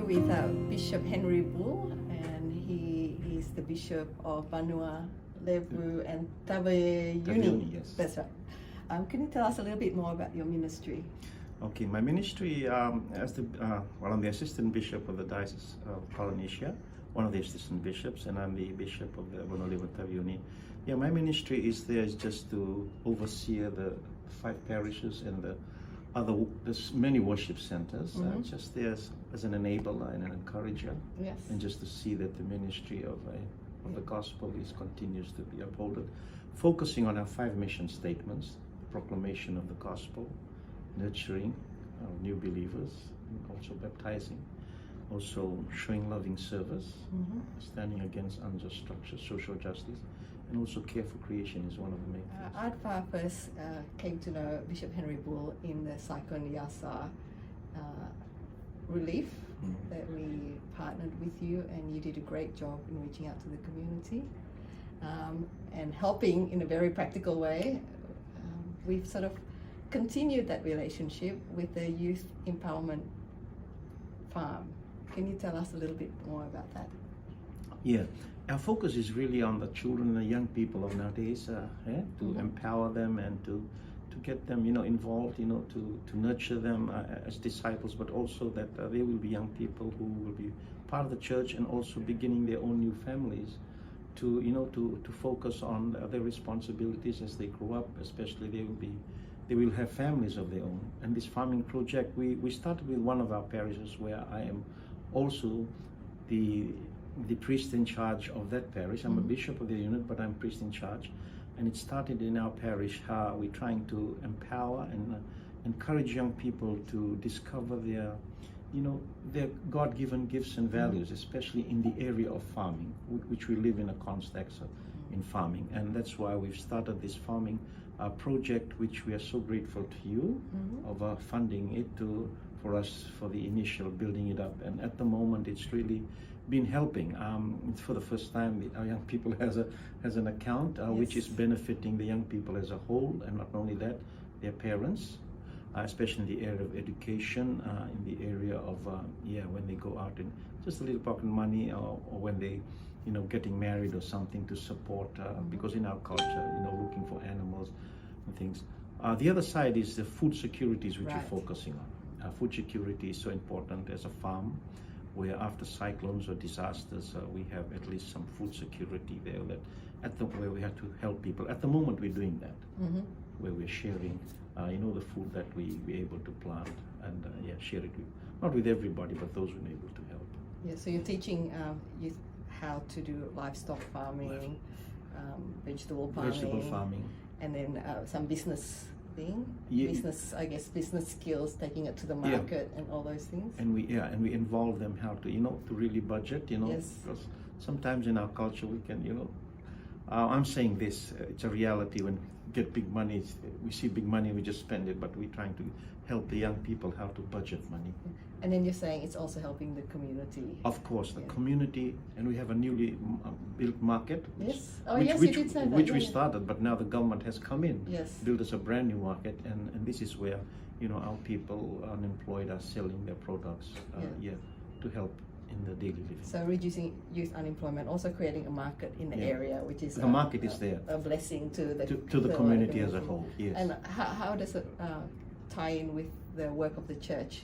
with Bishop Henry Bull, and he is the Bishop of Vanua, Levu, and Taveuni. Yes. That's right. Can you tell us a little bit more about your ministry? Okay, my ministry, I'm the assistant bishop of the Diocese of Polynesia, one of the assistant bishops, and I'm the bishop of the Vanua, Levu, Taveuni. Yeah, my ministry is just to oversee the 5 parishes and there's many worship centers, just there as an enabler and an encourager, Yes. and just to see that the ministry of the gospel continues to be upholded, focusing on our 5 mission statements: proclamation of the gospel, nurturing new believers, and also baptizing, also showing loving service, standing against unjust structures, social justice, and also care for creation is one of the main things. ARDFA first came to know Bishop Henry Bull in the Cyclone Yasa relief that we partnered with you, and you did a great job in reaching out to the community and helping in a very practical way. We've sort of continued that relationship with the Youth Empowerment Farm. Can you tell us a little bit more about that? Yeah, our focus is really on the children and the young people of nowadays, to empower them and to get them, involved, to nurture them as disciples, but also that they will be young people who will be part of the church and also beginning their own new families, to focus on their responsibilities as they grow up. Especially they will have families of their own. And this farming project, we started with one of our parishes where I am also the priest in charge of that parish. I'm a bishop of the unit, but I'm priest in charge. And it started in our parish how we're trying to empower and encourage young people to discover their God-given gifts and values, especially in the area of farming, which we live in a context in farming. And that's why we've started this farming project, which we are so grateful to you of funding it for us for the initial building it up. And at the moment, it's really been helping. For the first time, our young people has an account, which is benefiting the young people as a whole, and not only that, their parents, especially in the area of education, in the area of when they go out and just a little pocket money, or when they getting married or something to support, because in our culture, looking for animals and things. The other side is the food securities, which we're focusing on. Food security is so important as a farm, where after cyclones or disasters, we have at least some food security there, where we have to help people. At the moment, we're doing that, where we're sharing, the food that we're able to plant and share it not with everybody, but those we're able to help. Yeah, so you're teaching youth how to do livestock farming, vegetable farming, and then some business business skills, taking it to the market and all those things. And we involve them how to to really budget, Yes. because sometimes in our culture we can I'm saying this, it's a reality. When we get big money, we see big money, we just spend it, but we're trying to help the young people how to budget money. And then you're saying it's also helping the community. Of course, the community, and we have a newly built market. You did say that. Which we started, but now the government has come in, built us a brand new market, and this is where our people unemployed are selling their products, to help in the daily living. So reducing youth unemployment, also creating a market in the area, which is the market is there, a blessing to the community as a whole. Yes. And how does it tie in with the work of the church?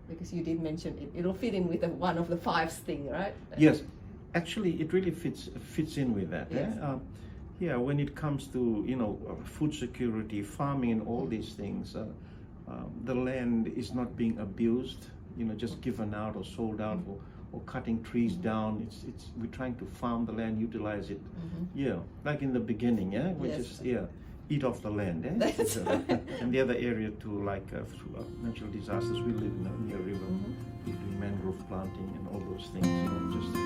Because you did mention it'll fit in with one of the 5 things, right? Yes, actually, it really fits in with that. Yes. When it comes to food security, farming, and all these things, the land is not being abused, just given out or sold out, or cutting trees down. We're trying to farm the land, utilize it. Like in the beginning, we just eat off the land. That's right. And the other area too, like natural disasters, we live near a river. We're doing mangrove planting and all those things, just